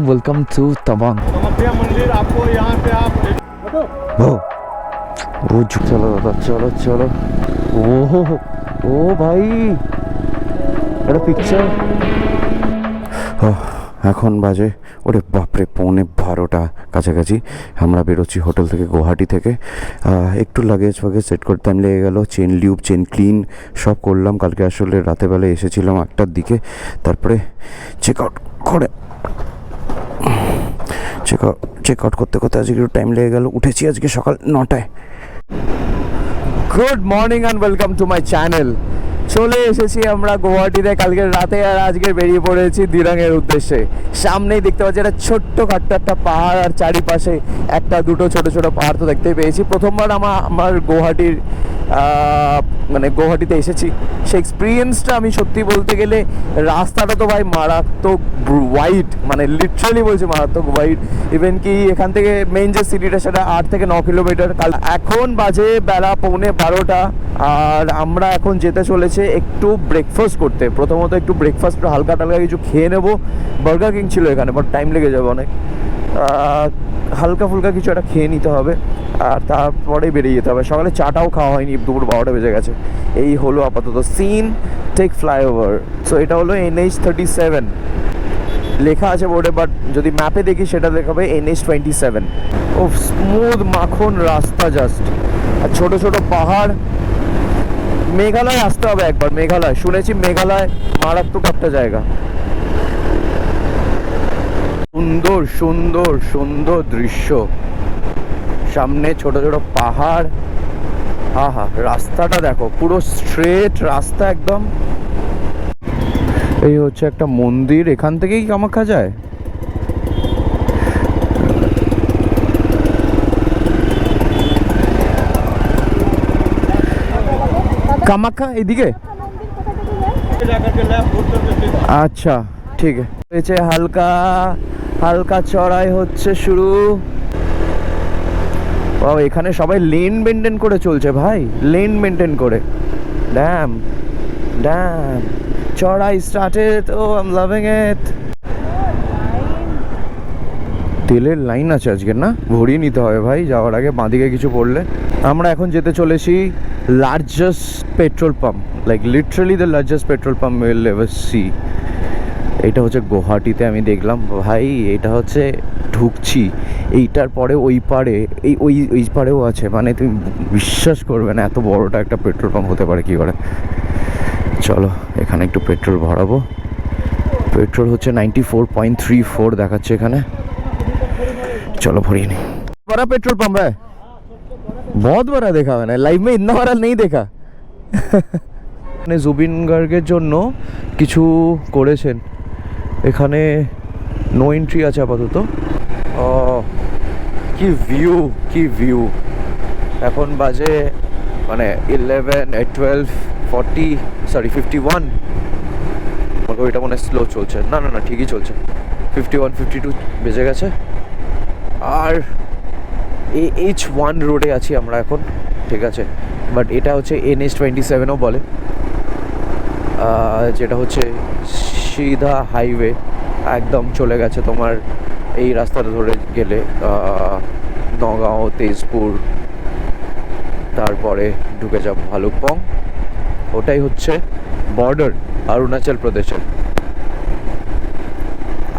Welcome to Tawang. मंदिर आपको यहाँ पे आप चलो दादा चलो चलो। ओ भाई একটা পিকচার। এখন বাজে ওরে বাপরে 11:15 কাছাকাছি। আমরা বেরোচ্ছি হোটেল থেকে, গুয়াহাটি থেকে। একটু লাগেজ ফাগেজ সেট করতে টাইম লেগে গেলো। চেন লিউব, চেন ক্লিন সব করলাম। কালকে আসলে রাতেবেলায় এসেছিলাম 1টার দিকে। তারপরে চেক আউট করে চেক আউট করতে করতে আজকে একটু টাইম লেগে গেল। উঠেছি আজকে সকাল 9টায়। Good morning and welcome to my channel. চলে এসেছি আমরা গুয়াহাটিতে কালকের রাতে, আর আজকে বেরিয়ে পড়েছি দিরাংয়ের উদ্দেশ্যে। সামনেই দেখতে পাচ্ছি একটা ছোট্ট খাট্ট একটা পাহাড়, আর চারিপাশে একটা দুটো ছোট ছোট পাহাড় তো দেখতেই পেয়েছি। প্রথমবার আমার গুয়াহাটির মানে গুয়াহাটিতে এসেছি, সেই এক্সপিরিয়েন্সটা আমি সত্যি বলতে গেলে, রাস্তাটা তো ভাই মারাত্মক ওয়াইড, মানে লিটারালি বলছি মারাত্মক ওয়াইড। ইভেন কি এখান থেকে মেইন যে সিটিটা সেটা 8 থেকে 9 কিলোমিটার। এখন বাজে বেলা 11:15, আর আমরা এখন যেতে চলেছে একটু ব্রেকফাস্ট করতে। প্রথমত একটু ব্রেকফাস্ট হালকা টালকা কিছু খেয়ে নেবো। বার্গার কিং ছিল এখানে, বাট টাইম লেগে যাবে অনেক। হালকা ফুলকা কিছু একটা খেয়ে নিতে হবে, আর তারপরে বেরিয়ে যেতে হবে। সকালে চাটাও খাওয়া হয়নি, দুপুর 12টা বেজে গেছে। এই হলো আপাতত সিন। Take flyover. সো এটা হলো NH37 লেখা আছে বোর্ডে, বাট যদি ম্যাপে দেখি সেটা দেখাবে NH27। ও স্মুথ মাখন রাস্তা জাস্ট, আর ছোট ছোট পাহাড়। মেঘালয় আসতে হবে একবার। মেঘালয় শুনেছি, মেঘালয় মারাত্মক একটা জায়গা। সুন্দর সুন্দর সুন্দর দৃশ্য, সামনে ছোট ছোট পাহাড়। আহা, রাস্তাটা দেখো, পুরো স্ট্রেট রাস্তা একদম। এই হচ্ছে একটা মন্দির, এখান থেকেই কামাখ্যা যায়। কামাখ্যা এদিকে? আচ্ছা ঠিক আছে। হালকা হালকা চড়াই হচ্ছে শুরু। ও এখানে সবাই লেন মেনটেন করে চলছে ভাই, লেন মেনটেন করে। ড্যাম ড্যাম চড়াই started. Oh I am loving it. তেলের লাইন আছে আজকে না, ভরিয়ে নিতে হবে ভাই যাওয়ার আগে, বাঁদিকে কিছু পড়লে। আমরা এখন যেতে চলেছি largest petrol pump, like literally the largest petrol pump will ever see. এটা হচ্ছে গুয়াহাটিতে, আমি দেখলাম ভাই। এটা হচ্ছে ঢুকছি, এইটার পরে ওই পারে, ওই পারেও আছে। মানে তুমি বিশ্বাস করবে না এত বড়টা একটা পেট্রোল পাম্প হতে পারে কী করে। চলো এখানে একটু পেট্রোল ভরাবো। পেট্রোল হচ্ছে 94.34 দেখাচ্ছে এখানে। चलो भरिए नहीं। बड़ा पेट्रोल पंप है, बहुत बड़ा देखा मैंने, लाइव में इतना बड़ा नहीं देखा। মানে জুবিন গার্গের জন্য কিছু করেছেন এখানে। নো এন্ট্রি আছে আপাতত। কি ভিউ, কি ভিউ। এখন বাজে মানে 51 আমাকে ওইটা মনে স্লো চলছে। না না না ঠিকই চলছে, 51-52 বেজে গেছে। আর H1 রোডে আছি আমরা এখন, ঠিক আছে। বাট এটা হচ্ছে NH27ও বলে, যেটা হচ্ছে সিধা হাইওয়ে একদম চলে গেছে তোমার। এই রাস্তাটা ধরে গেলে নগাঁও, তেজপুর, তারপরে ঢুকে যাব ভালুকপং। ওটাই হচ্ছে বর্ডার অরুণাচল প্রদেশের।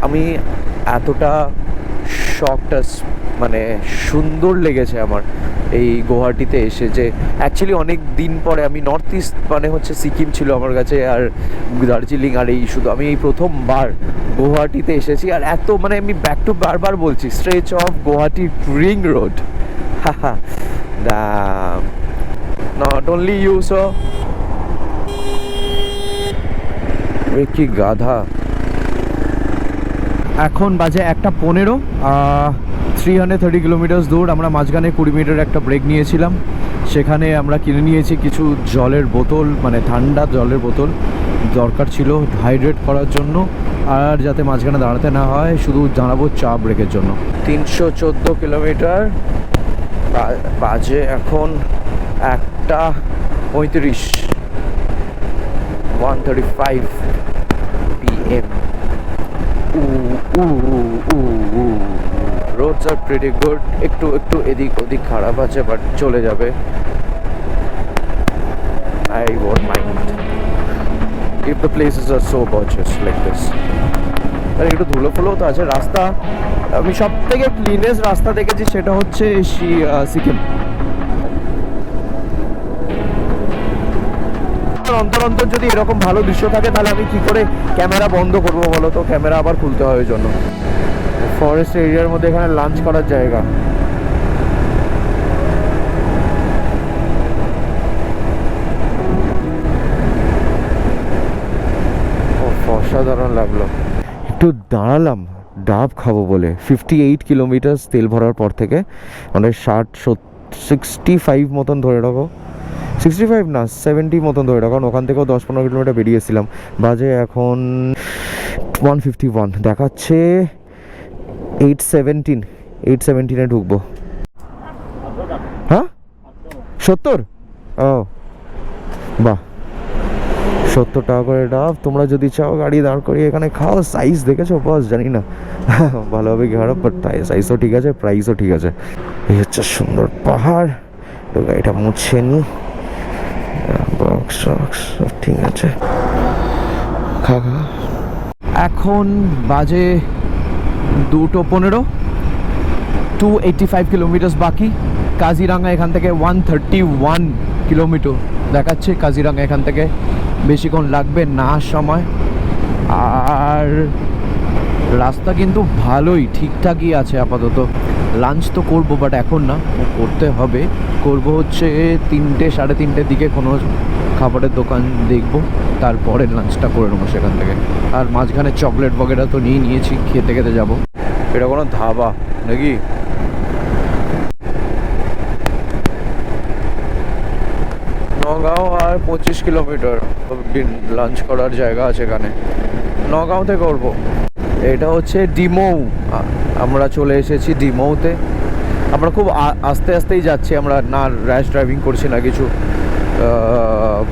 আমি এতটা শখটা মানে সুন্দর লেগেছে আমার এই গুয়াহাটিতে এসে, যে অ্যাকচুয়ালি অনেক দিন পরে আমি নর্থ ইস্ট মানে হচ্ছে সিকিম ছিল আমার কাছে, আর দার্জিলিং, আর এই শুধু আমি এই প্রথমবার গুয়াহাটিতে এসেছি। আর এত মানে আমি ব্যাক টু বারবার বলছি, stretch of Guwahati ring road. Not only you so কি গাধা। এখন বাজে 1:15, 330 কিলোমিটার দূর। আমরা মাঝখানে 20 মিনিটের একটা ব্রেক নিয়েছিলাম, সেখানে আমরা কিনে নিয়েছি কিছু জলের বোতল, মানে ঠান্ডা জলের বোতল দরকার ছিল হাইড্রেট করার জন্য, আর যাতে মাঝখানে দাঁড়াতে না হয়, শুধু দাঁড়াবো চা ব্রেকের জন্য। 314 কিলোমিটার বাজে এখন 1:35 1:35 PM। রোডস আর প্রিটি গুড, একটু একটু এদিক ওদিক খারাপ আছে বাট চলে যাবে। I won't mind if the places are so gorgeous like this. আর একটু ধুলো ফুলো তো আছে। রাস্তা, আমি সব থেকে ক্লিনেস্ট রাস্তা দেখেছি সেটা হচ্ছে সিকিম। অন্তর অন্তর যদি এরকম ভালো দৃশ্য থাকে তাহলে আমি কি করে ক্যামেরা বন্ধ করবো বলো তো? ক্যামেরা আবার খুলতে হয় ওই জন্য। ফরেস্ট এরিয়ার মধ্যে এখানে লাঞ্চ করার জায়গা। অসাধারণ লাগলো। একটু দাঁড়ালাম ডাব খাবো বলে। 58 কিলোমিটার তেল ভরার পর থেকে, মানে 65 মতন ধরে রাখো, 65 না 70 মতন ধরে রাখো, কারণ ওখান থেকেও 10-15 কিলোমিটার বেরিয়েছিলাম। বাজে এখন 151, দেখাচ্ছে 817 ঢুকবো। হ্যাঁ 70, ও বাহ, 70 টাকা করে ডাব। তোমরা যদি চাও গাড়ি দাঁড় করিয়ে এখানে খাও। সাইজ দেখেছো বস? জানি না ভালোভাবে খারাপ, বাট সাইজও ঠিক আছে, প্রাইসও ঠিক আছে। এই হচ্ছে সুন্দর পাহাড়। তো গাড়িটা মুছে নি, বক্স সব ঠিক আছে। খা। এখন বাজে 2:15, 285 কিলোমিটার বাকি। কাজিরাঙ্গা এখান থেকে 131 কিলোমিটার দেখাচ্ছে। কাজিরাঙ্গা এখান থেকে বেশিক্ষণ লাগবে না সময়। আর রাস্তা কিন্তু ভালোই, ঠিকঠাকই আছে আপাতত। লাঞ্চ তো করবো, বাট এখন না, করতে হবে। করব হচ্ছে 3-3:30 দিকে কোনো খাবারের দোকান দেখবো, তারপরে লাঞ্চটা করে নেবো সেখান থেকে। আর মাঝখানে চকলেট বগেরা তো নিয়েছি, খেতে খেতে যাবো। এটা কোনো ধাবা নাকি? নগাঁও আর 25 কিলোমিটার লাঞ্চ করার জায়গা আছে এখানে। নগাঁওতে করব। এটা হচ্ছে ডিমৌ। আমরা চলে এসেছি ডিমৌতে। আমরা খুব আস্তে আস্তেই যাচ্ছি, আমরা না র্যাশ ড্রাইভিং করছি না কিছু।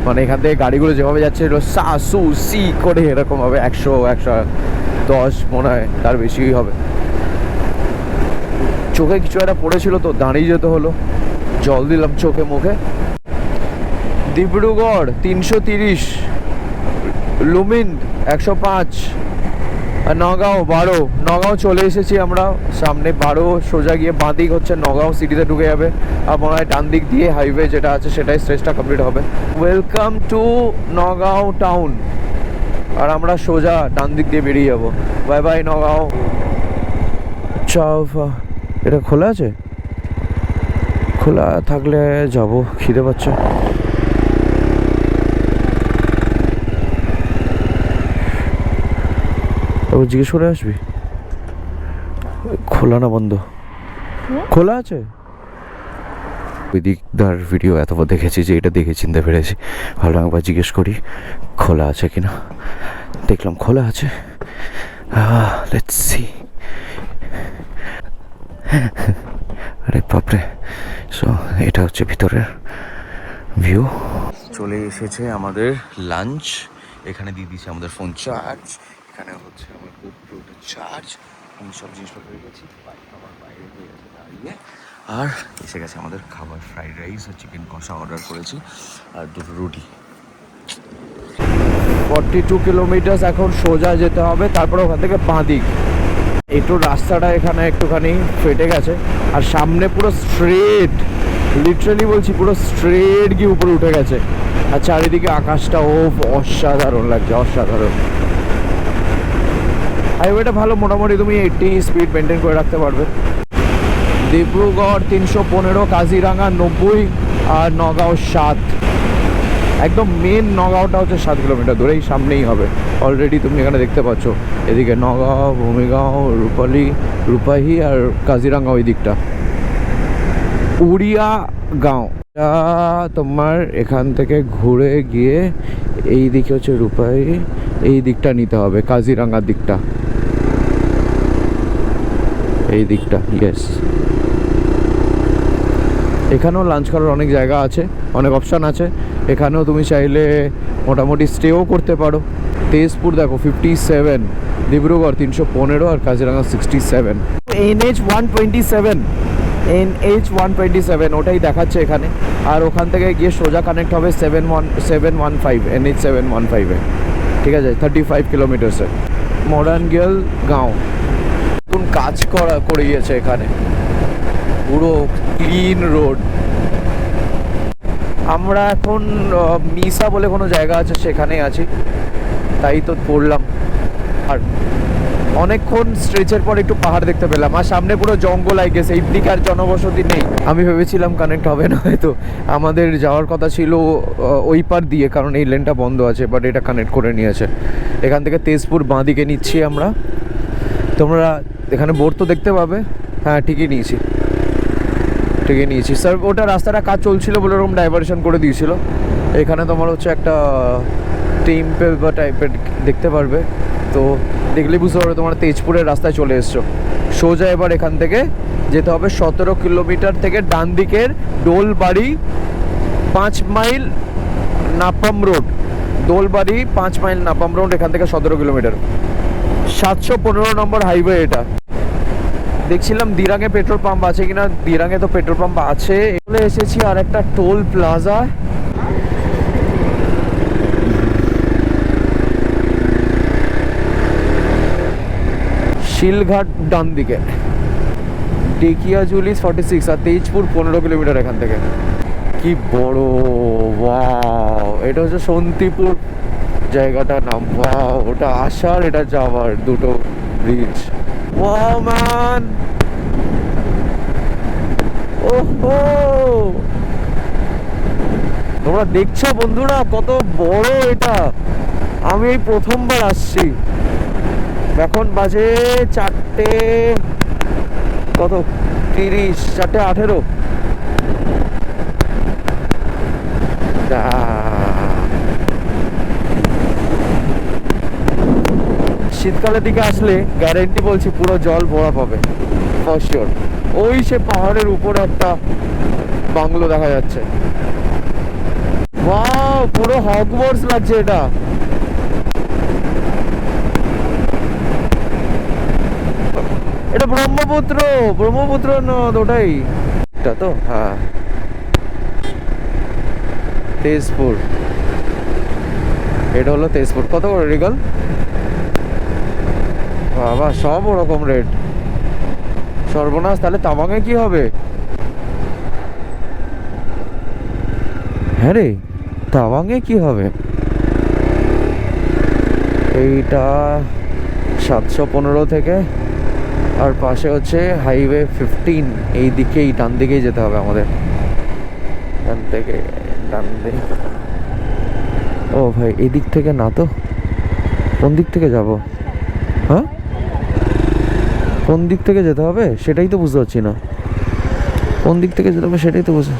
মানে এখান থেকে গাড়িগুলো যেভাবে যাচ্ছে সি করে এরকম হবে, 100-110 মনে হয়, তার বেশিই হবে। চোখে কিছু একটা পড়েছিল তো দাঁড়িয়ে যেতে হলো, জল দিলাম চোখে মুখে। ডিব্রুগড় 330, লুমিন 105, আর নগাঁও 12। নগাঁও চলে এসেছি আমরা, সামনে 12 সোজা গিয়ে বাঁ দিক হচ্ছে নগাঁও সিটিতে ঢুকে যাবে। আর মনে হয় ডান দিক দিয়ে হাইওয়ে যেটা আছে সেটাই স্ট্রেচটা কমপ্লিট হবে। Welcome to Nagaon town. আর আমরা সোজা ডান দিক দিয়ে বেরিয়ে যাবো। Bye bye Nagaon. চাও, এটা খোলা আছে? খোলা থাকলে যাব, খিদে পাচ্ছে। জিজ্ঞেস করে আসবি খোলা না বন্ধ? খোলা আছে। ওই দিকদার ভিডিও এতবার দেখেছি যে এটা দেখে চিনতে পেরেছি। ভালো একবার জিজ্ঞেস করি খোলা আছে কিনা। দেখলাম খোলা আছে। Let's see. আরে বাপরে। সো এটা হচ্ছে ভিতরের ভিউ। চলে এসেছে আমাদের লাঞ্চ। এখানে দিয়ে দিয়েছে আমাদের ফোন চার্জ, এখানে হচ্ছে আমার গোপ্রোটা চার্জ। আমি সব জিনিসপত্র রেখেছি, আমার বাইরে হয়ে গেছে দাঁড়িয়ে। আর এসে গেছে আমাদের খাবার, ফ্রাইড রাইস আর চিকেন কষা অর্ডার করেছি, আর 2টো রুটি। 42 কিলোমিটার এখন সোজা যেতে হবে, তারপরে ওখান থেকে বাঁ দিক। একটু রাস্তাটা এখানে একটুখানি ফেটে গেছে, আর সামনে পুরো স্ট্রেট, লিটারালি বলছি পুরো স্ট্রেট গিয়ে উপরে উঠে গেছে। আর চারিদিকে আকাশটা অসাধারণ লাগছে, অসাধারণ। হাইওয়েটা ভালো, মোটামুটি তুমি 80 স্পিড মেনটেন করে রাখতে পারবে। ডিব্রুগড় 315, কাজিরাঙ্গা 90, আর নগাঁও 7। একদম মেন নগাঁওটা হচ্ছে 7 কিলোমিটার দূরেই, সামনেই হবে। অলরেডি তুমি এখানে দেখতে পাচ্ছ, এদিকে নগাঁও, ভূমিগাঁও, রূপাহি আর কাজিরাঙ্গা ওই দিকটা। উড়িয়া গাঁও তোমার এখান থেকে ঘুরে গিয়ে এই দিকে হচ্ছে রূপাহি, এই দিকটা নিতে হবে, কাজিরাঙ্গার দিকটা, এই দিকটা। ইয়েস, এখানেও লাঞ্চ করার অনেক জায়গা আছে, অনেক অপশান আছে। এখানেও তুমি চাইলে মোটামুটি স্টেও করতে পারো। তেজপুর দেখো 57, ডিব্রুগড় 315 আর কাজিরাঙ্গা 67। NH127 ওটাই দেখাচ্ছে এখানে। আর ওখান থেকে গিয়ে সোজা কানেক্ট হবে 715 NH715-এ, ঠিক আছে, 35 কিলোমিটার্সে। মডার্ন গেল গাঁও নতুন কাজ করে গিয়েছে এখানে, পুরো ক্লিন রোড। আমরা এখন মিসা বলে কোনো জায়গা আছে সেখানেই আছি, তাই তো পড়লাম। আর অনেকক্ষণ স্ট্রেচের পর একটু পাহাড় দেখতে পেলাম, আর সামনে পুরো জঙ্গল আই গেছে, এই দিকে আর জনবসতি নেই। আমি ভেবেছিলাম কানেক্ট হবে না, হয়তো আমাদের যাওয়ার কথা ছিল ওই পার দিয়ে, কারণ এই লেনটা বন্ধ আছে, বাট এটা কানেক্ট করে নিয়েছে। এখান থেকে তেজপুর বাঁ দিকে নিচ্ছি আমরা। তোমরা এখানে বোর্ড তো দেখতে পাবে। হ্যাঁ, ঠিকই নিয়েছি স্যার। ওটা রাস্তাটা কাজ চলছিল বলে ওরকম ডাইভারশন করে দিয়েছিল। এখানে তোমার হচ্ছে একটা টেম্পল বা টাইপের দেখতে পারবে, তো দেখলে বুঝতে পারবে তোমার তেজপুরের রাস্তায় চলে এসছো। সোজা এবার এখান থেকে যেতে হবে 17 কিলোমিটার থেকে ডান দিকের দোলবাড়ি 5 মাইল নাপাম রোড, দোলবাড়ি 5 মাইল নাপাম রোড, এখান থেকে 17 কিলোমিটার, 715 নম্বর হাইওয়ে এটা। দেখছিলাম দিরাঙে পেট্রোল পাম্প আছে কিনা, দিরাঙে তো পেট্রোল পাম্প আছে। এগুলো এসেছি আর একটা টোল প্লাজা। শিলঘাট ডান দিকে, ডেকিয়াজুলি 46 আর তেজপুর 15 কিলোমিটার এখান থেকে। কি বড়, ওয়াও! এটা হচ্ছে শান্তিপুর জায়গাটার নাম। ওয়াও, ওটা আসার এটা যাওয়ার দুটো ব্রিজ। ওয়াও ম্যান, ওহো! তোমরা দেখছো বন্ধুরা কত বড় এটা? আমি এই প্রথমবার আসছি। এখন বাজে 4টে কত 30, 4:18। শীতকালের দিকে আসলে গ্যারেন্টি বলছি পুরো জল ভরা পাবে, ফর শিওর। ওই সে পাহাড়ের উপরে একটা বাংলো দেখা যাচ্ছে। ওয়াও, পুরো হগওয়ার্টস লাগছে এটা। এটা ব্রহ্মপুত্র নদ, ওটাই এটা তো। হ্যাঁ, তেজপুর, এটা হলো তেজপুর। কত করে রিগল? বাবা, সব ওরকম রেট, সর্বনাশ। তাহলে তাওয়াঙে কি হবে? হ্যাঁ রে, তাওয়াঙে কি হবে? এইটা 715 থেকে, আর পাশে হচ্ছে হাইওয়ে 15। এই দিকেই ডান দিকেই যেতে হবে আমাদের, ডান থেকে ডান দিকে। ও ভাই, এই দিক থেকে না তো, কোন দিক থেকে যাব? হ্যাঁ, কোন দিক থেকে যেতে হবে সেটাই তো বুঝতে পারছি না। কোন দিক থেকে যেতে হবে সেটাই তো বুঝতে।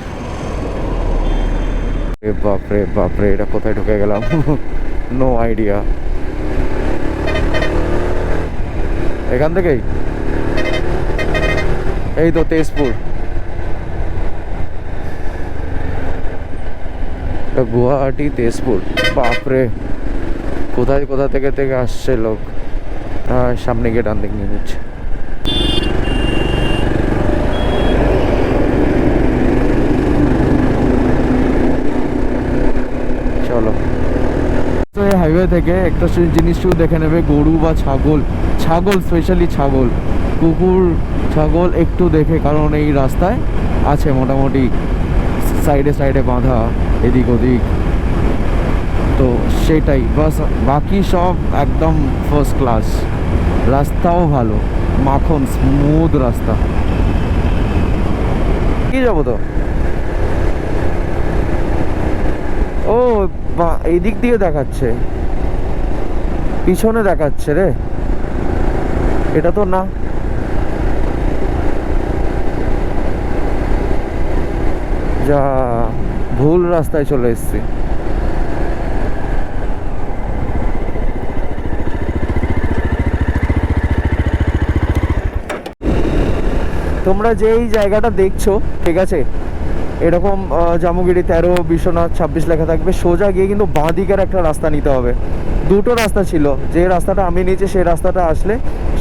বাপরে বাপরে, এটা কোথায় ঢুকে গেলাম? No idea. এখান থেকেই এই তো তেজপুর, গুয়াহাটি তেজপুর। বাপরে, কোথায় কোথা থেকে থেকে আসছে লোক। সামনে গিয়ে ডান দিক নিয়ে নিচ্ছে। চলো, তো এই হাইওয়ে থেকে একটা জিনিসও দেখে নেবে, গরু বা ছাগল, স্পেশালি ছাগল, কুকুর, ছাগল একটু দেখে, কারণ এই রাস্তায় আছে মোটামুটি সাইডে বাঁধা এদিক ওদিক, তো সেটাই বাস। বাকি সব একদম ফার্স্ট ক্লাস, রাস্তাও ভালো, মাখন স্মুথ রাস্তা। কি যাবো তো? ও এই দিক দিয়ে দেখাচ্ছে, পিছনে দেখাচ্ছে রে, এটা তো না। যা, ভুল রাস্তায় চলে এসেছি। তোমরা যে এই জায়গাটা দেখছো, ঠিক আছে, এরকম জামুগিরি 13, বিশ্বনাথ 26 লেখা থাকবে। সোজা গিয়ে কিন্তু বাঁ দিকের একটা রাস্তা নিতে হবে। দুটো রাস্তা ছিল, যে রাস্তাটা আমি নিয়েছি সেই রাস্তাটা আসলে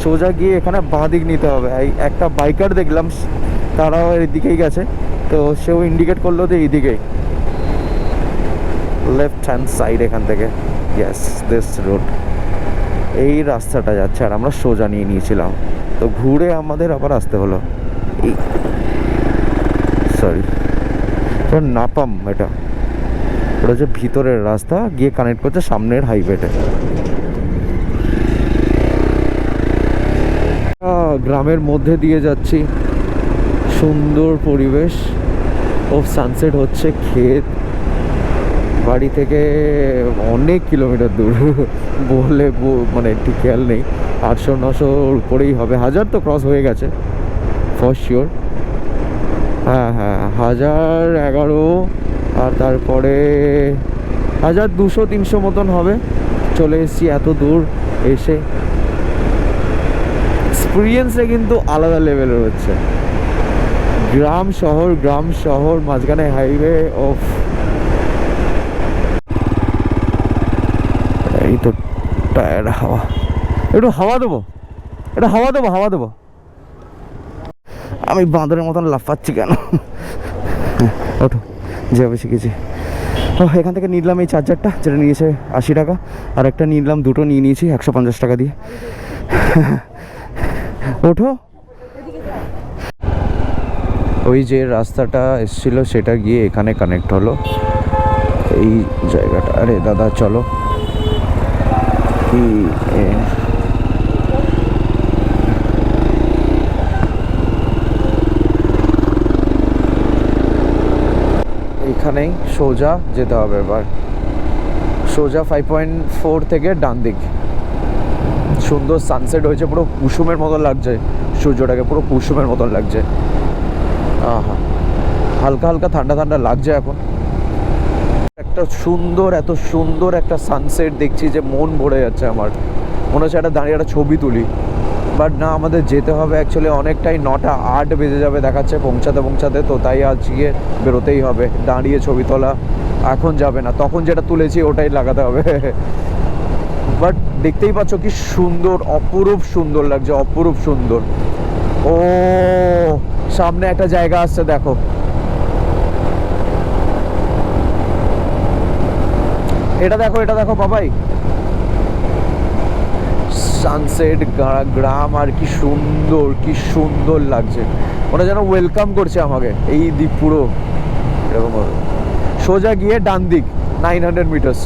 সোজা গিয়ে এখানে বাঁ দিক নিতে হবে। এই একটা বাইকার দেখলাম, তারাও এই দিকেই গেছে, তো সেও ইন্ডিকেট করলো যে এই দিকেই, লেফট হ্যান্ড সাইড এখান থেকে। ইয়েস, দিস রোড, এই রাস্তাটা যাচ্ছে, আর আমরা সোজা নিয়ে নিয়েছিলাম, তো ঘুরে আমাদের আবার আসতে হলো। এই সরি, নাপাম, এটা হচ্ছে ভিতরের রাস্তা, গিয়ে কানেক্ট করছে সামনের হাইওয়েতে। গ্রামের মধ্যে দিয়ে যাচ্ছি, সুন্দর পরিবেশ, ও সানসেট হচ্ছে, ক্ষেত, বাড়ি থেকে অনেক কিলোমিটার দূর, বললে মানে ঠিক খেয়াল নেই, 800-900 উপরেই হবে, 1000 তো ক্রস হয়ে গেছে ফর শিওর। হ্যাঁ হ্যাঁ, 1011, আর তারপরে 1200-300 মতন হবে। চলে এসেছি এত দূর এসে, এক্সপিরিয়েন্সে কিন্তু আলাদা লেভেলের হচ্ছে। গ্রাম শহর মাঝখানে হাইওয়ে। অফ, এই তো টায়ার, হাওয়া, একটু হাওয়া দেবো, এটা হাওয়া দেবো। আমি বাঁদরের মতন লাফাচ্ছি কেন? ওঠো, যেভাবে শিখেছি। ও, এখান থেকে নিলাম এই চার্জারটা, যেটা নিয়েছে 80 টাকা, আর একটা নিলাম, দুটো নিয়ে নিয়েছি 150 টাকা দিয়ে। ওঠো। ওই যে রাস্তাটা এসছিল সেটা গিয়ে এখানে কানেক্ট হলো, এই জায়গাটা। আরে দাদা চলো, এখানেই সোজা যেতে হবে এবার, সোজা 5.4 থেকে ডান দিক। সুন্দর সানসেট হয়েছে, পুরো কুসুমের মতন লাগছে, সূর্যটাকে পুরো কুসুমের মতন লাগছে। আহা, হালকা হালকা ঠান্ডা ঠান্ডা লাগছে এখন। একটা সুন্দর, এত সুন্দর একটা সানসেট দেখছি যে মন ভরে যাচ্ছে আমার, মনে হচ্ছে একটা দাঁড়িয়ে একটা ছবি তুলি। বাট না, আমাদের যেতে হবে অ্যাকচুয়ালি অনেকটাই, 9টা 8 বেজে যাবে দেখাচ্ছে পৌঁছাতে, তো তাই আজকে বেরোতেই হবে। দাঁড়িয়ে ছবি তোলা এখন যাবে না, তখন যেটা তুলেছি ওটাই লাগাতে হবে। বাট দেখতেই পাচ্ছ কি সুন্দর, অপরূপ সুন্দর লাগছে, অপরূপ সুন্দর। ও, সামনে একটা জায়গা আসছে দেখো, এটা দেখো বাবাই, সানসেট, গ্রাম, আর কি সুন্দর লাগছে। ওরা যেন ওয়েলকাম করছে আমাকে, এই দিক পুরো এরকম। সোজা গিয়ে ডান দিক 900 মিটার্স।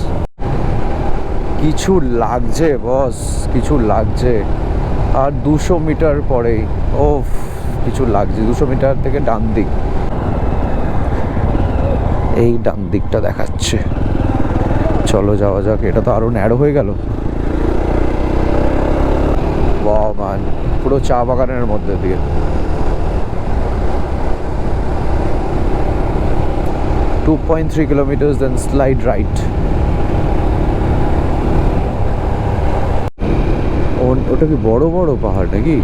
কিছু লাগছে বস, কিছু লাগছে। আর 200 মিটার পরেই, ও কিছু লাগছে, 200 মিটার থেকে ডান দিক, এই ডান দিকটা দেখাচ্ছে। চলো যাওয়া যাক, এটা তো আরো ন্যারো হয়ে গেল। বাহ মান, পুরো চা বাগানের মধ্যে দিয়ে। To 2.3 kilometers, then slide right. ওটা কি বড় বড় পাহাড় নাকি?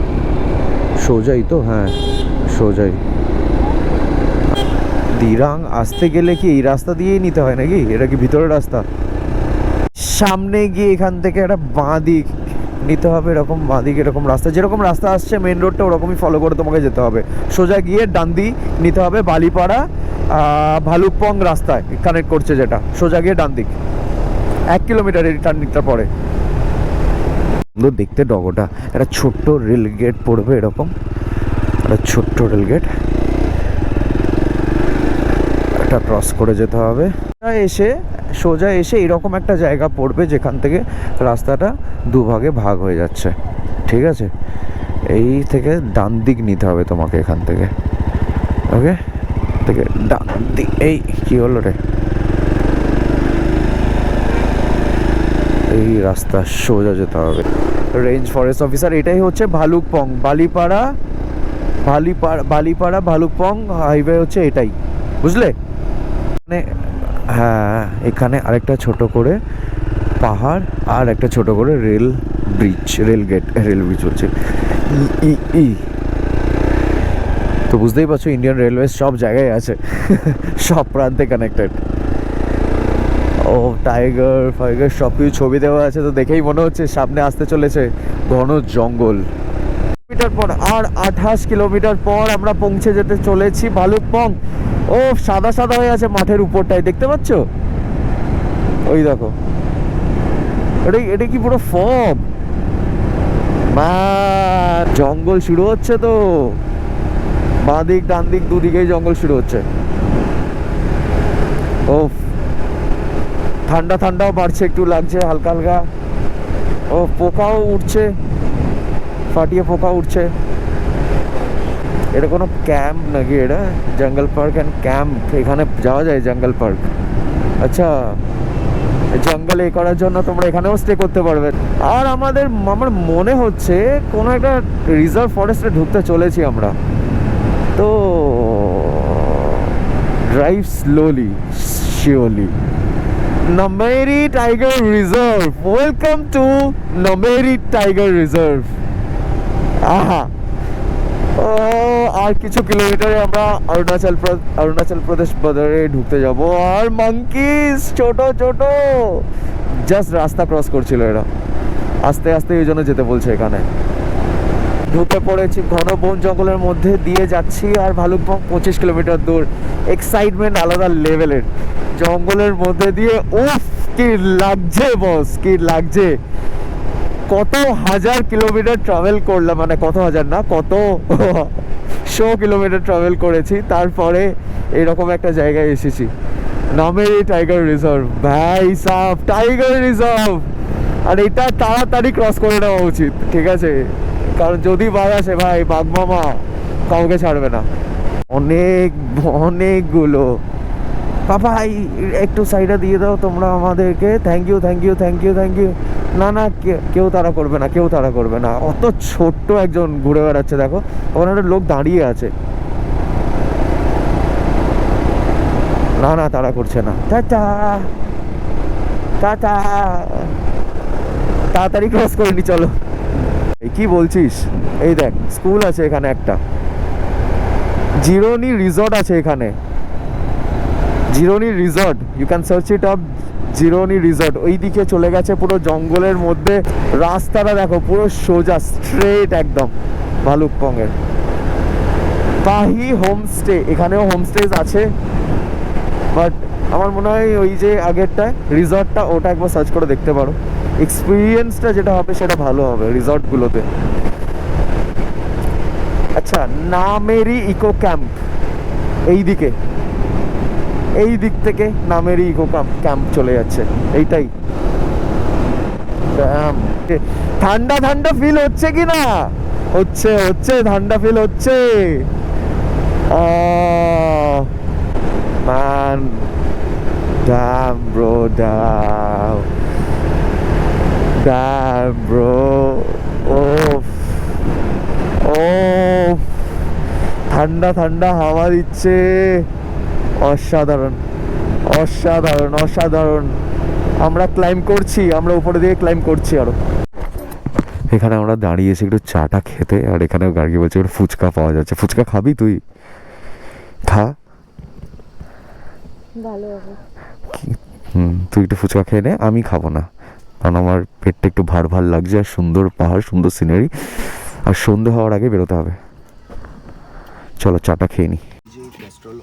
সোজাই তো, হ্যাঁ সোজাই। দিরাং আসতে গেলে কি এই রাস্তা দিয়েই নিতে হয় নাকি? এটা কি ভিতরের রাস্তা? সামনে গিয়ে এখান থেকে একটা বাঁ দিক নিতে হবে, এরকম বাঁ দিক, এরকম রাস্তা, যেরকম রাস্তা আসছে মেন রোডটা ওরকমই ফলো করে তোমাকে যেতে হবে। সোজা গিয়ে ডান দিক নিতে হবে, বালিপাড়া ভালুকপং রাস্তায় কানেক্ট করছে, যেটা সোজা গিয়ে ডান দিক 1 কিলোমিটার এই টার্ন দিকটা পরে। সুন্দর দেখতে ডগোটা, একটা ছোট্ট রেল গেট পড়বে, এরকম একটা ছোট্ট রেল গেট, একটা ক্রস করে যেতে হবে। সোজা এসে এরকম একটা জায়গা পড়বে যেখান থেকে রাস্তাটা দুভাগে ভাগ হয়ে যাচ্ছে, ঠিক আছে? এই থেকে ডান দিক নিতে হবে তোমাকে এখান থেকে, ওকে? থেকে ডান দিক, এই কি হলো রে, এই রাস্তা সোজা যেতে হবে। রেঞ্জ ফরেস্ট অফিসার, এটাই হচ্ছে ভালুকপং, বালিপাড়া ভালুকপং হাইওয়ে হচ্ছে এটাই, বুঝলে? মানে হ্যাঁ, এখানে আরেকটা ছোট করে পাহাড়, আর একটা ছোট করে রেল ব্রিজ হচ্ছে তো বুঝতেই পারছো ইন্ডিয়ান রেলওয়ে সব জায়গায় আছে, সব প্রান্তে কানেক্টেড। ও টাইগার ফাইগার সব কিছু ছবি দেওয়া আছে, তো দেখেই মনে হচ্ছে সামনে আসতে চলেছে ঘন জঙ্গল। কিলোমিটার পর আর 28 কিলোমিটার পর আমরা পৌঁছে যেতে চলেছি ভালুকপং। ও সাদা সাদা হয়ে আছে মাঠের উপরটায়, দেখতে পাচ্ছ? ওই দেখো, এটা কি পুরো ফগ? মা জঙ্গল শুরু হচ্ছে তো, বাঁ দিক ডান দিক দুদিকেই জঙ্গল শুরু হচ্ছে। ও ঠান্ডা ঠান্ডাও বাড়ছে, একটু লাগছে হালকা হালকা। ও পোকাও উঠছে, ফাটিয়ে পোকা উঠছে। এটা কোনো ক্যাম্প নাকি? এটা জঙ্গল পার্ক অ্যান্ড ক্যাম্প, এখানে যাওয়া যায় জঙ্গল পার্ক। আচ্ছা, জঙ্গলে এ করার জন্য তোমরা এখানেও স্টে করতে পারবে। আর আমার মনে হচ্ছে কোনো একটা রিজার্ভ ফরেস্টে ঢুকতে চলেছি আমরা। তো drive slowly surely. Nameri tiger reserve, welcome to Nameri tiger reserve. আহা, ও আর কিছু কিলোমিটারে আমরা অরুণাচল প্রদেশ বর্ডারে ঢুকতে যাব। আর মাঙ্কিস ছোট ছোট জাস্ট রাস্তা ক্রস করছিল এরা, আস্তে আস্তে এই জন্য যেতে বলছে। এখানে ঢুকে পড়েছি ঘন বন জঙ্গলের মধ্যে দিয়ে যাচ্ছি। আর ভালুকপং 25 কিলোমিটার দূর। এক্সাইটমেন্ট আলাদা লেভেলের, জঙ্গলের মধ্যে দিয়ে। উফ কি লাগছে বস, কি লাগছে! কত হাজার কিলোমিটার ট্রাভেল করলাম, মানে কত হাজার না, কত 100 কিলোমিটার ট্রাভেল করেছি, তারপরে এরকম একটা জায়গায় এসেছি। নামেরি টাইগার রিজার্ভ, ভাই সাহ, টাইগার রিজার্ভ। আর এটা তাড়াতাড়ি ক্রস করে নেওয়া উচিত, ঠিক আছে? কারণ যদি বাঘ আসে ভাই, বাঘ মামা কাউকে ছাড়বে না। অনেকগুলো। পাপা একটু সাইডে দিয়ে দাও তোমরা আমাদেরকে, thank you thank you thank you thank you. না না, কেউ তাড়া করবে না, কেউ তাড়া করবে না। অত ছোট্ট একজন ঘুরে বেড়াচ্ছে, দেখো ওখানে একটা লোক দাঁড়িয়ে আছে। না না, তাড়া করছে না। টাটা টাটা, তাড়াতাড়ি ক্রস করে নি, চলো। এই কি বলছিস? এই দেখ স্কুল আছে এখানে একটা, জিরোনি রিসর্ট আছে এখানে, Jironi resort, you can search it up, Jironi resort. ওই দিকে চলে গেছে পুরো জঙ্গলের মধ্যে, রাস্তাটা দেখো পুরো সোজা স্ট্রেট একদম ভালুকপং এর। কাহি হোমস্টে, এখানেও হোমস্টেজ আছে, বাট আমার মনে হয় ওই যে আগেরটা রিসর্টটা, ওটা একবার সার্চ করে দেখতে পারো। এক্সপিরিয়েন্সটা যেটা হবে সেটা ভালো হবে রিসর্টগুলোতে। আচ্ছা, নামেরি ইকো ক্যাম্প, এই দিক থেকে নামেরি ইকো ক্যাম্প চলে যাচ্ছে, এইটাই। ঠান্ডা ঠান্ডা ফিল হচ্ছে কি না? হচ্ছে, ঠান্ডা ফিল হচ্ছে। Man, damn bro, damn bro, ঠান্ডা ঠান্ডা হাওয়া দিচ্ছে, অসাধারণ অসাধারণ অসাধারণ। আমরা ক্লাইম্ব করছি, আমরা উপরে দিয়ে ক্লাইম্ব করছি আরো। এখানে আমরা দাঁড়িয়েছি একটু চাটা খেতে, আর এখানেও গাড়ি বলছে একটু ফুচকা পাওয়া যাচ্ছে। ফুচকা খাবি তুই? খা, ভালো হবে। তুই একটু ফুচকা খেয়ে নে, আমি খাবো না, কারণ আমার পেটটা একটু ভার ভার লাগছে। আর সুন্দর পাহাড়, সুন্দর সিনারি, আর সন্ধে হওয়ার আগে বেরোতে হবে। চলো চাটা খেয়ে নি। যে Castrol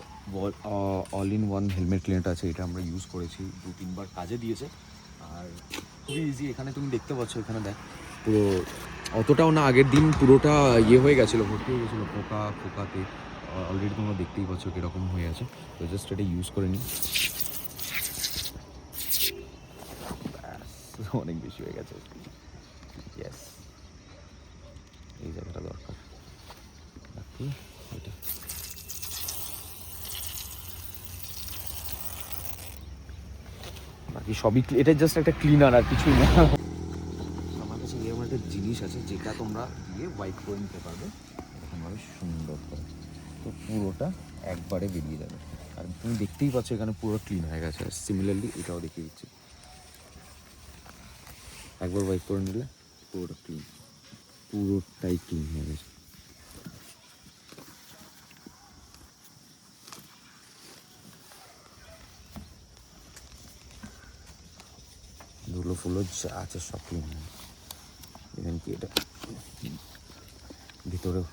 all in one helmet cleaner আছে, এটা আমরা ইউজ করেছি 2-3 বার, কাজে দিয়েছে। আর খুবই ইজি। এখানে তুমি দেখতে পাচ্ছ, এখানে দেখ পুরো অতটাও না, আগের দিন পুরোটা ইয়ে হয়ে গেছিলো, ভর্তি হয়ে গেছিলো পোকাতে। অলরেডি তোমরা দেখতেই পাচ্ছ কীরকম হয়ে আছে। তো জাস্ট এটা ইউজ করে নিই, অনেক বেশি হয়ে গেছে। ইয়েস, এই জায়গাটা দরকার। বাকি এটা বাকি সবই, এটা জাস্ট একটা ক্লিনার আর কিছুই না। আমার কাছে এরকম একটা জিনিস আছে যেটা তোমরা দিয়ে ওয়াইপ করে নিতে পারবে এরকমভাবে সুন্দর করে, তো পুরোটা একবারে বেরিয়ে যাবে। আর তুমি দেখতেই পাচ্ছ এখানে পুরো ক্লিন হয়ে গেছে। সিমিলারলি এটাও দেখিয়ে দিচ্ছি, একবার ওয়াইপ করে নিলে পুরোটা ক্লিন, পুরোটাই ক্লিন হয়ে গেছে। এগুলো যা আছে সব ক্লিন, ইভেন কি এটা ভিতরেও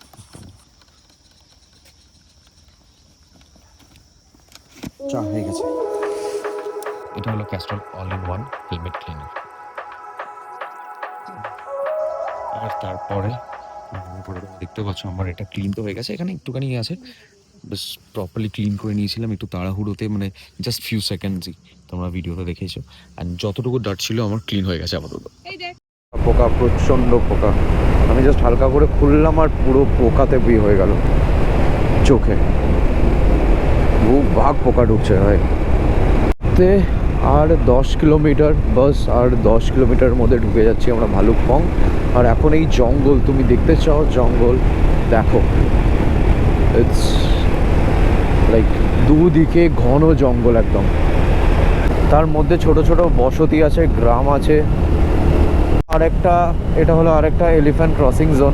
চা হয়ে গেছে। এটা হলো Castrol all in one helmet cleaner. আর তারপরে দেখতে পাচ্ছ আমার এটা ক্লিন তো হয়ে গেছে, এখানে একটুখানি আছে, বেশ প্রপারলি ক্লিন করে নিয়েছিলাম একটু তাড়াহুড়োতে, মানে জাস্ট ফিউ সেকেন্ডসই, তোমরা ভিডিওতে দেখেছো। আর যতটুকু ডার্ট ছিল আমার ক্লিন হয়ে গেছে আপাতত। পোকা, প্রচণ্ড পোকা, আমি জাস্ট হালকা করে খুললাম আর পুরো পোকাতে হয়ে গেল চোখে, খুব ভাগ পোকা ঢুকছে ভাই। আর 10 কিলোমিটার, বাস আর 10 কিলোমিটারের মধ্যে ঢুকে যাচ্ছি আমরা ভালুকপং। আর এখন এই জঙ্গল তুমি দেখতে চাও, জঙ্গল দেখো, ইটস লাইক দুদিকে ঘন জঙ্গল একদম, তার মধ্যে ছোট ছোট বসতি আছে, গ্রাম আছে। আরেকটা, এটা হলো আরেকটা এলিফ্যান্ট ক্রসিং জোন।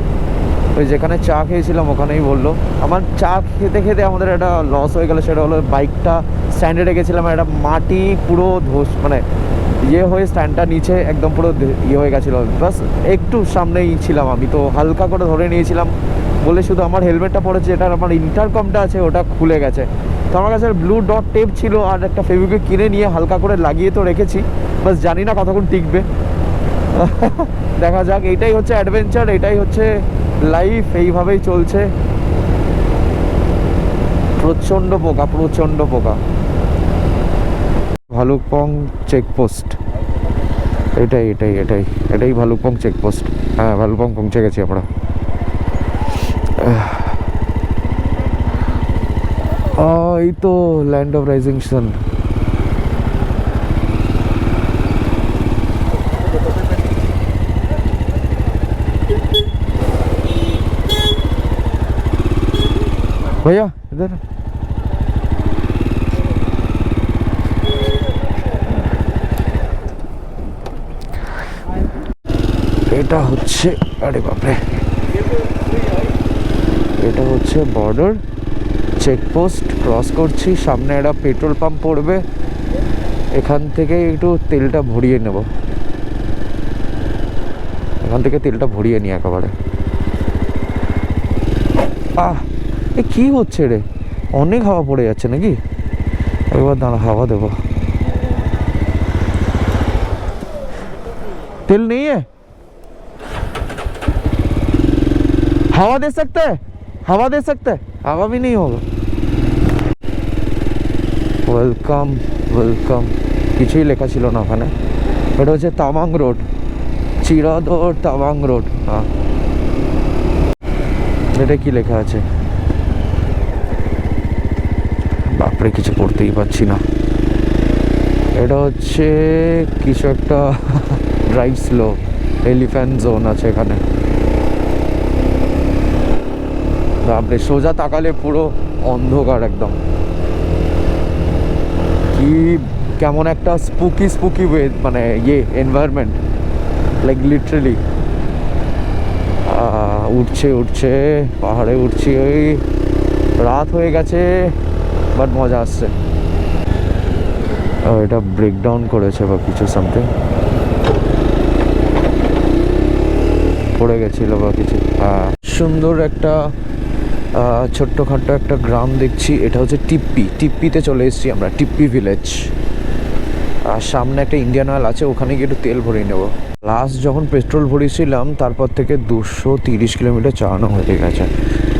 ওই যেখানে চা খেয়েছিলাম ওখানেই বললো, আমার চা খেতে খেতে আমাদের একটা লস হয়ে গেলো, সেটা হলো বাইকটা স্ট্যান্ডে রেখেছিলাম, একটা মাটি পুরো ধস, মানে ইয়ে হয়ে স্ট্যান্ডটা নিচে একদম পুরো ইয়ে হয়ে গেছিলো। বাস একটু সামনেই ছিলাম, আমি তো হালকা করে ধরে নিয়েছিলাম বলে শুধু আমার হেলমেটটা পড়েছে, এটা আমার ইন্টারকমটা আছে ওটা খুলে গেছে। তো আমার কাছে ব্লু ডট টেপ ছিল আর একটা ফেভিকুইক কিনে নিয়ে হালকা করে লাগিয়ে তো রেখেছি, বাস জানি না কতক্ষণ টিকবে। দেখা যাক, এইটাই হচ্ছে অ্যাডভেঞ্চার, এটাই হচ্ছে লাইফ, এইভাবেই চলছে। প্রচণ্ড পোকা, প্রচণ্ড পোকা। ভালুকপং চেকপোস্ট, এটাই এটাই এটাই এটাই ভালুকপং চেকপোস্ট। হ্যাঁ, ভালুকপং পৌঁছে গেছি আমরা। এই তো ল্যান্ড অফ রাইজিং সান। भैया इधर, এটা হচ্ছে, আরে বাপরে, এটা হচ্ছে বর্ডার চেকপোস্ট, ক্রস করছি, সামনে একটা পেট্রোল পাম্প পড়বে, এখান থেকে একটু তেলটা ভরিয়ে নেব, এখান থেকে তেলটা ভরিয়ে নিই একেবারে। এ কি হচ্ছে রে, অনেক হাওয়া পড়ে যাচ্ছে নাকি, একবার দাঁড়া হাওয়া দেবো। तेल नहीं है, हवा दे सकते हैं, हवा दे सकते हैं, हवा भी नहीं होगा। ওয়েলকাম ওয়েলকাম, কিছুই লেখা ছিল না ওখানে। এটা হচ্ছে তাওয়াং রোড, চিরাদর তাওয়াং রোড। হ্যাঁ, এটা কি লেখা আছে বাপরে, কিছু পড়তেই পারছি না। এটা হচ্ছে কিছু একটা ড্রাইভ স্লো, এলিফ্যান্ট জোন আছে এখানে। বাপরে, সোজা তাকালে পুরো অন্ধকার একদম, কি কেমন একটা স্পুকি স্পুকি ওয়ে, মানে ইয়ে এনভায়রনমেন্ট, লাইক লিটারালি। উঠছে উঠছে পাহাড়ে উঠছি, ওই রাত হয়ে গেছে বাট মজা আসছে। এটা ব্রেকডাউন করেছে বা কিছু সামথিং, পড়ে গেছিল বা কিছু। সুন্দর একটা ছোট্টখাট্ট একটা গ্রাম দেখছি, এটা হচ্ছে টিপ্পি, টিপ্পিতে চলে এসেছি আমরা, টিপ্পি ভিলেজ। আর সামনে একটা ইন্ডিয়ান অয়েল আছে, ওখানে গিয়ে একটু তেল ভরিয়ে নেবো। লাস্ট যখন পেট্রোল ভরিয়েছিলাম তারপর থেকে 230 কিলোমিটার চালানো হয়ে গেছে,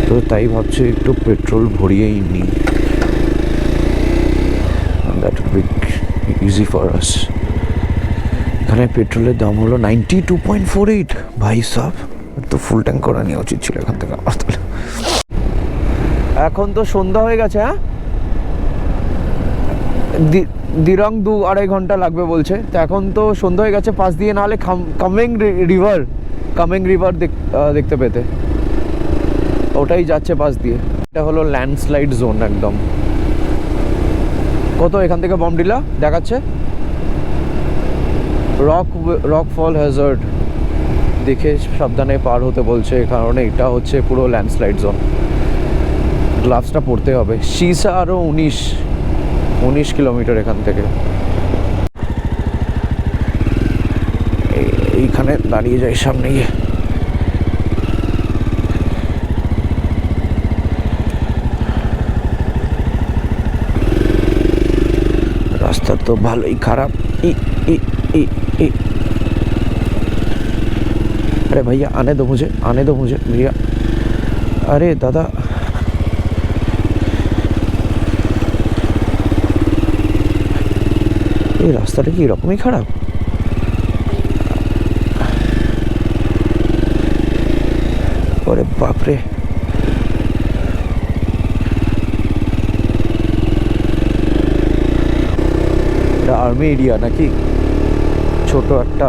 তো তাই ভাবছি একটু পেট্রোল ভরিয়েই নিই, that will be easy for us. এখানে পেট্রোলের দাম হলো 92.48, ভাই সাব, তো ফুল ট্যাঙ্ক করা নেওয়া উচিত ছিল এখান থেকে আমার। তাহলে এখন তো সন্ধ্যা হয়ে গেছে, হ্যাঁ দিরং 2-2.5 ঘন্টা লাগবে বলছে, তো এখন তো সন্ধ্যা হয়ে গেছে। পাশ দিয়ে নাহলে কামেং রিভার দেখতে পেতে, ওটাই যাচ্ছে পাশ দিয়ে। এটা হলো ল্যান্ডস্লাইড জোন একদম। কত এখান থেকে বমডিলা দেখাচ্ছে, রক ফল হ্যাজার্ড, দেখে সাবধানে পার হতে বলছে, কারণ এটা হচ্ছে পুরো ল্যান্ডস্লাইড জোন। গ্লাভসটা পরতে হবে। সিসা আরও 19 কিলোমিটার এখান থেকে। এইখানে দাঁড়িয়ে যাই সামনে গিয়ে। রাস্তা তো ভালোই খারাপ। ই ই ই ই अरे भैया आने दो मुझे भैया। अरे दादा এই রাস্তাটা কি এরকমই খারাপ? ওরে বাপরে, এটা আর্মি এরিয়া নাকি? ছোট একটা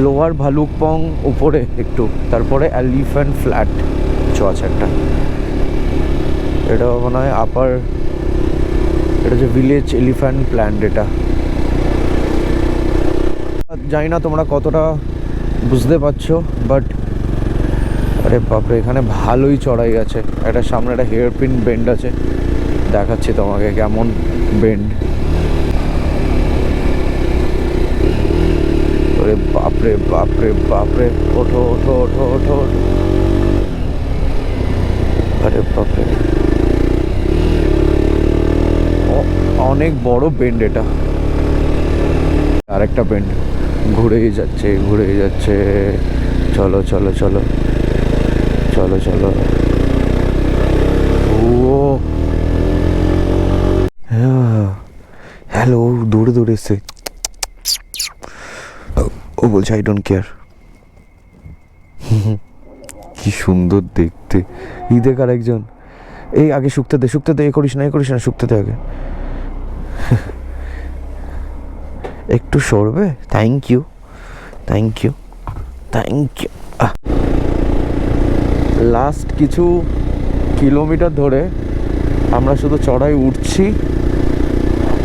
লোয়ার ভালুকপং উপরে একটু, তারপরে এলিফ্যান্ট ফ্ল্যাট কিছু আছে একটা। এটা মনে হয় আপার, এটা হচ্ছে ভিলেজ এলিফ্যান্ট প্ল্যান্ট। এটা জানি না তোমরা কতটা বুঝতে পারছো, বাট আরে বাপরে এখানে ভালোই চড়াই আছে। একটা সামনে একটা হেয়ার পিন বেন্ড আছে, দেখাচ্ছি তোমাকে কেমন বেন্ড। আরে বাপরে বাপরে বাপরে, ওঠো ওঠো ওঠো ওঠো ওঠো। আরে বাপরে অনেক বড় বেন্ড এটা। আরেকটা বেন্ড ঘুরেই যাচ্ছে ঘুরেই যাচ্ছে। চলো চলো চলো চলো চলো। ও হ্যালো, দৌড়ে দৌড়ে এসছে। ও বলছে আই ডোন্ট কেয়ার। কি সুন্দর দেখতে। এই দেখ আর একজন, এই আগে শুকতে দে শুকতে দে, এ করিস না শুকতে দে আগে। একটু সরবে? Thank you thank you thank you. Last কিছু কিলোমিটার ধরে আমরা শুধু চড়াই উঠছি,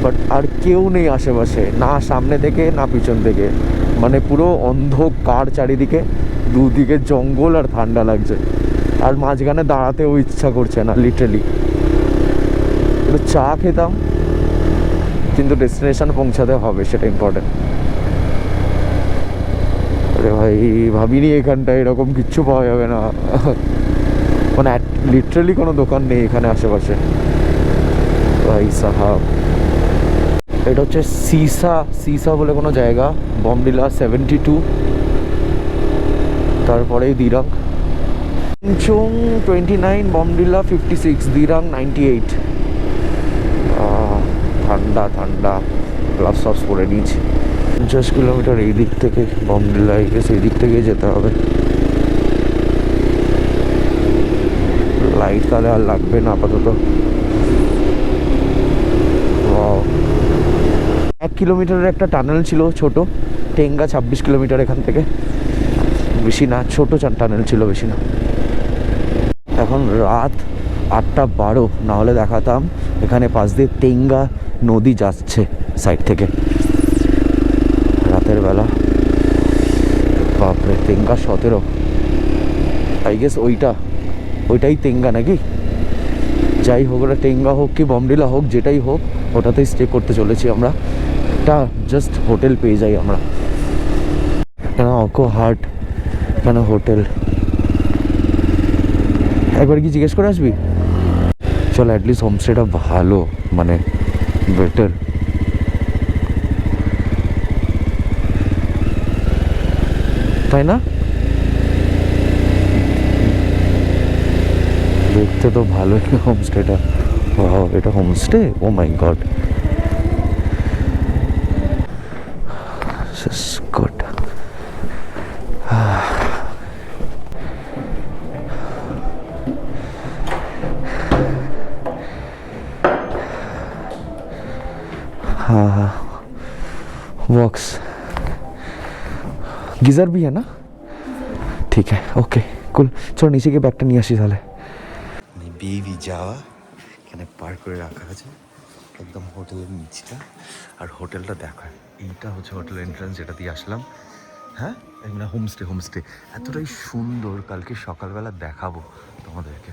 বাট আর কেউ নেই আশেপাশে, না সামনে থেকে না পিছন থেকে। মানে পুরো অন্ধকার চারিদিকে, দুদিকে জঙ্গল আর ঠান্ডা লাগছে। আর মাঝখানে দাঁড়াতেও ইচ্ছা করছে না, লিটারালি। একটু চা খেতাম, কিন্তু ডেস্টিনেশন পৌঁছাতে হবে, সেটা ইম্পর্টেন্ট। আরে ভাই ভাবিনি এখানটায় এরকম কিচ্ছু পাওয়া যাবে না। মানে লিটারালি কোনো দোকান নেই এখানে আশেপাশে। ভাই সাহাব, এটা হচ্ছে সিসা বলে কোনো জায়গা, বমডিলা 72, তারপরেই দিরাং চুং 29, বমডিলা 56, দিরাং 98। ঠান্ডা ঠান্ডা, গ্লাভস সবস পরে নিয়েছি। 50 কিলোমিটার এই দিক থেকে বমডিলা, এই দিক থেকে যেতে হবে। লাইট তাহলে আর লাগবে না আপাতত। 1 কিলোমিটারের একটা টানেল ছিল ছোট, টেঙ্গা 26 কিলোমিটার এখান থেকে, বেশি না, ছোট টানেল ছিল, বেশি না। এখন রাত 8:12, না হলে দেখাতাম। এখানে পাশ দিয়ে টেঙ্গা নদী যাচ্ছে সাইড থেকে রাতের বেলা। বাপরে, টেঙ্গা 17, আই গেস ওইটাই টেঙ্গা নাকি? যাই হোক, ওটা টেঙ্গা হোক কি বমডিলা হোক, যেটাই হোক, ওটাতেই স্টে করতে চলেছি আমরা। একটা জাস্ট হোটেল পেয়ে যাই আমরা। কেন অকো হার্ট, কেন হোটেল, একবার কি জিজ্ঞেস করে আসবি? চল, অ্যাটলিস্ট হোমস্টেটা ভালো, মানে বেটার। তাই না? দেখতে তো ভালোই হোমস্টেটা। এটা হোমস্টে? ও মাই গড, গুড। हाँ हाँ, वॉक्स, गीजर भी है ना? ठीक है, ओके कुल। चलो নিচে গিয়ে ব্যাগটা নিয়ে আসি তাহলে। বেবি যাওয়া এখানে পার্ক করে রাখা আছে একদম হোটেলের নিচটা। আর হোটেলটা দেখা, এইটা হচ্ছে হোটেল এন্ট্রান্স, যেটা দিয়ে আসলাম। হ্যাঁ, এখানে হোমস্টে এতটাই সুন্দর, কালকে সকালবেলা দেখাবো তোমাদেরকে।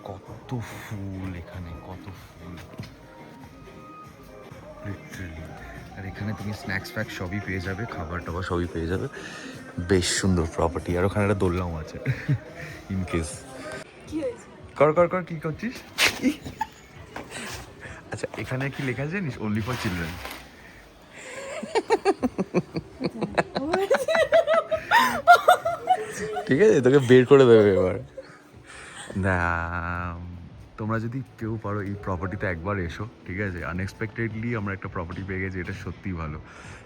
কত ফুল এখানে, কত ফুল, লিটারালি আর এখানে তুমি স্ন্যাক্স ফ্যাক্স সবই পেয়ে যাবে, খাবার টাবার সবই পেয়ে যাবে। বেশ সুন্দর প্রপার্টি। আর ওখানে একটা দোলনাও আছে ইন কেস। কর কর কর, কি করছিস? আচ্ছা, এখানে কি লেখা আছে জানিস? Only for children. ঠিক আছে, তোকে বের করে দেবে এবার। না, তোমরা যদি কেউ পারো এই প্রপার্টিতে একবার এসো, ঠিক আছে? আনএক্সপেক্টেডলি আমরা একটা প্রপার্টি পেয়ে গেছি, এটা সত্যিই ভালো।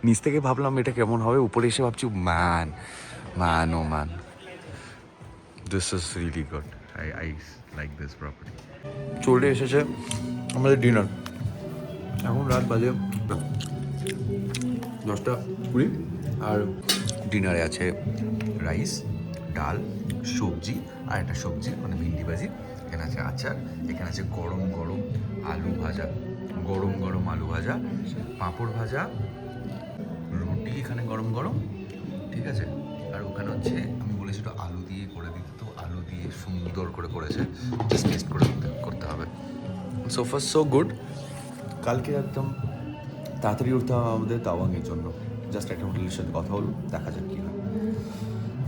নিচ থেকে ভাবলাম এটা কেমন হবে, উপরে এসে ভাবছি man man oh man, this is really good. I like this property. চলে এসেছে আমাদের ডিনার। এখন রাত বাজে 10:20 আর ডিনারে আছে রাইস, ডাল, সবজি আর একটা সবজি মানে ভিন্ডি ভাজি। এখানে আছে আচার, এখানে আছে গরম গরম আলু ভাজা, গরম গরম আলু ভাজা, পাঁপড় ভাজা, রুটি এখানে গরম গরম, ঠিক আছে? আর ওখানে হচ্ছে আমি বলেছি একটু আলু দিয়ে করে দিতে, তো আলু দিয়ে সুন্দর করে করেছে, জাস্ট টেস্ট করে করতে হবে। So far so good. কালকে একদম তাড়াতাড়ি উঠতে হবে আমাদের তাওয়াংয়ের জন্য। জাস্ট একটা হোটেলের সাথে কথা হলো, দেখা যাক কী হয়।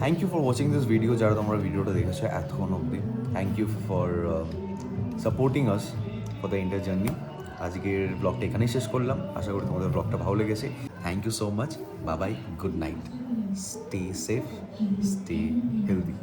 Thank you for watching this video. যারা তোমরা ভিডিওটা দেখেছো এতক্ষণ অবধি, thank you for supporting us for the entire journey. আজকের ব্লগটা এখানেই শেষ করলাম। আশা করি তোমাদের ব্লগটা ভালো লেগেছে। Thank you so much. Bye bye, good night, stay safe, stay healthy.